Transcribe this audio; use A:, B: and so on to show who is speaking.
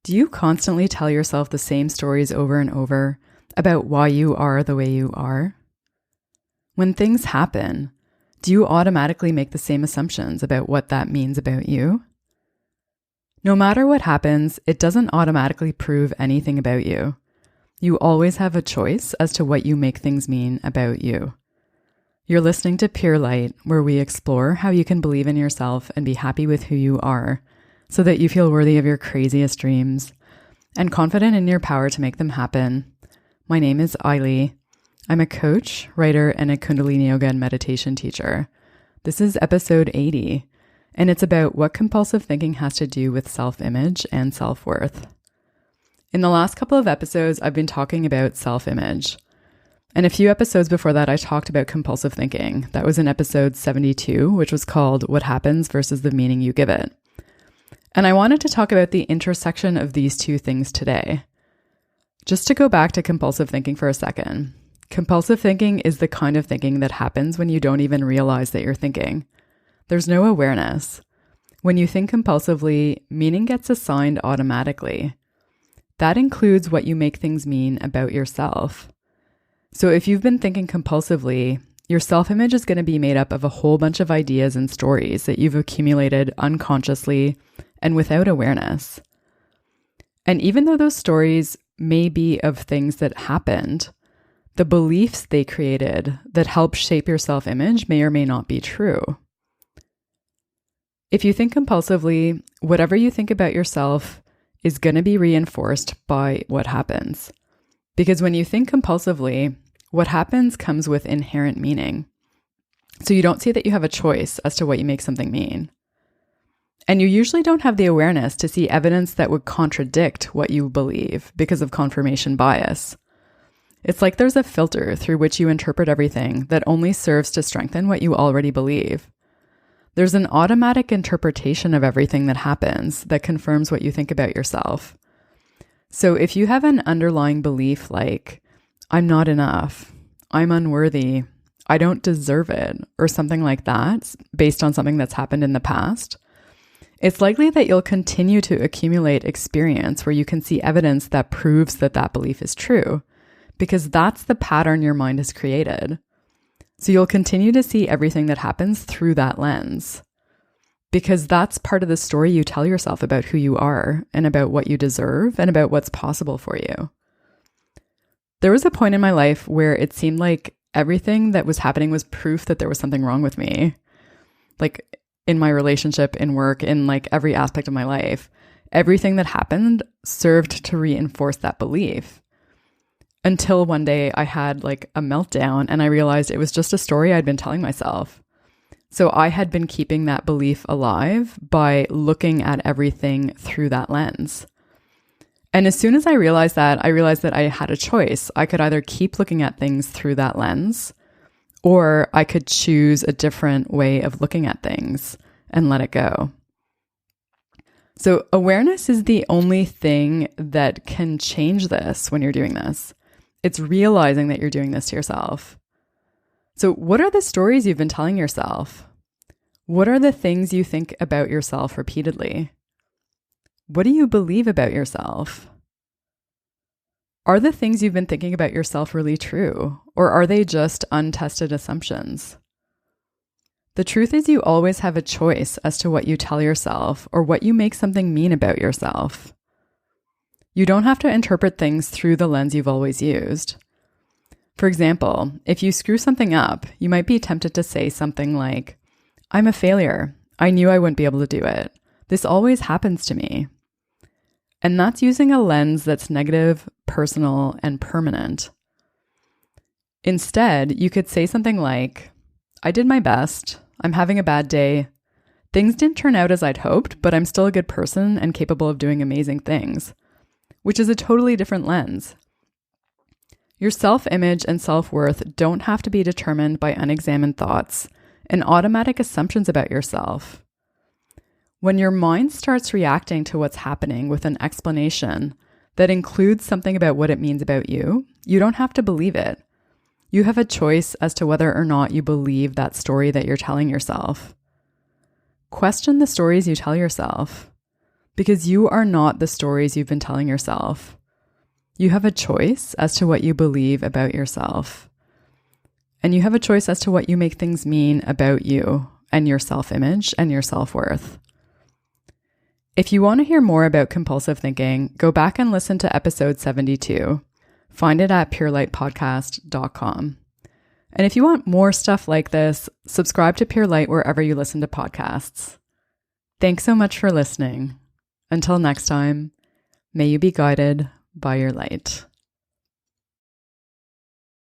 A: Do you constantly tell yourself the same stories over and over about why you are the way you are? When things happen, do you automatically make the same assumptions about what that means about you? No matter what happens, it doesn't automatically prove anything about you. You always have a choice as to what you make things mean about you. You're listening to Pure Light, where we explore how you can believe in yourself and be happy with who you are, so that you feel worthy of your craziest dreams and confident in your power to make them happen. My name is Ailey. I'm a coach, writer, and a Kundalini yoga and meditation teacher. This is episode 80, and it's about what compulsive thinking has to do with self-image and self-worth. In the last couple of episodes, I've been talking about self-image. And a few episodes before that, I talked about compulsive thinking. That was in episode 72, which was called What Happens versus the Meaning You Give It. And I wanted to talk about the intersection of these two things today. Just to go back to compulsive thinking for a second. Compulsive thinking is the kind of thinking that happens when you don't even realize that you're thinking. There's no awareness. When you think compulsively, meaning gets assigned automatically. That includes what you make things mean about yourself. So if you've been thinking compulsively, your self-image is going to be made up of a whole bunch of ideas and stories that you've accumulated unconsciously and without awareness. And even though those stories may be of things that happened, the beliefs they created that help shape your self-image may or may not be true. If you think compulsively, whatever you think about yourself is going to be reinforced by what happens. Because when you think compulsively, what happens comes with inherent meaning. So you don't see that you have a choice as to what you make something mean. And you usually don't have the awareness to see evidence that would contradict what you believe because of confirmation bias. It's like there's a filter through which you interpret everything that only serves to strengthen what you already believe. There's an automatic interpretation of everything that happens that confirms what you think about yourself. So if you have an underlying belief like, I'm not enough, I'm unworthy, I don't deserve it, or something like that, based on something that's happened in the past, it's likely that you'll continue to accumulate experience where you can see evidence that proves that that belief is true, because that's the pattern your mind has created. So you'll continue to see everything that happens through that lens, because that's part of the story you tell yourself about who you are and about what you deserve and about what's possible for you. There was a point in my life where it seemed like everything that was happening was proof that there was something wrong with me. Like in my relationship, in work, in like every aspect of my life, everything that happened served to reinforce that belief. Until one day I had like a meltdown and I realized it was just a story I'd been telling myself. So I had been keeping that belief alive by looking at everything through that lens. And as soon as I realized that I had a choice. I could either keep looking at things through that lens, or I could choose a different way of looking at things and let it go. So awareness is the only thing that can change this when you're doing this. It's realizing that you're doing this to yourself. So what are the stories you've been telling yourself? What are the things you think about yourself repeatedly? What do you believe about yourself? Are the things you've been thinking about yourself really true, or are they just untested assumptions? The truth is you always have a choice as to what you tell yourself or what you make something mean about yourself. You don't have to interpret things through the lens you've always used. For example, if you screw something up, you might be tempted to say something like, I'm a failure. I knew I wouldn't be able to do it. This always happens to me. And that's using a lens that's negative, personal, and permanent. Instead, you could say something like, I did my best. I'm having a bad day. Things didn't turn out as I'd hoped, but I'm still a good person and capable of doing amazing things, which is a totally different lens. Your self-image and self-worth don't have to be determined by unexamined thoughts and automatic assumptions about yourself. When your mind starts reacting to what's happening with an explanation that includes something about what it means about you, you don't have to believe it. You have a choice as to whether or not you believe that story that you're telling yourself. Question the stories you tell yourself. because you are not the stories you've been telling yourself. You have a choice as to what you believe about yourself. And you have a choice as to what you make things mean about you and your self-image and your self-worth. If you want to hear more about compulsive thinking, go back and listen to episode 72. Find it at purelightpodcast.com. And if you want more stuff like this, subscribe to Pure Light wherever you listen to podcasts. Thanks so much for listening. Until next time, may you be guided by your light.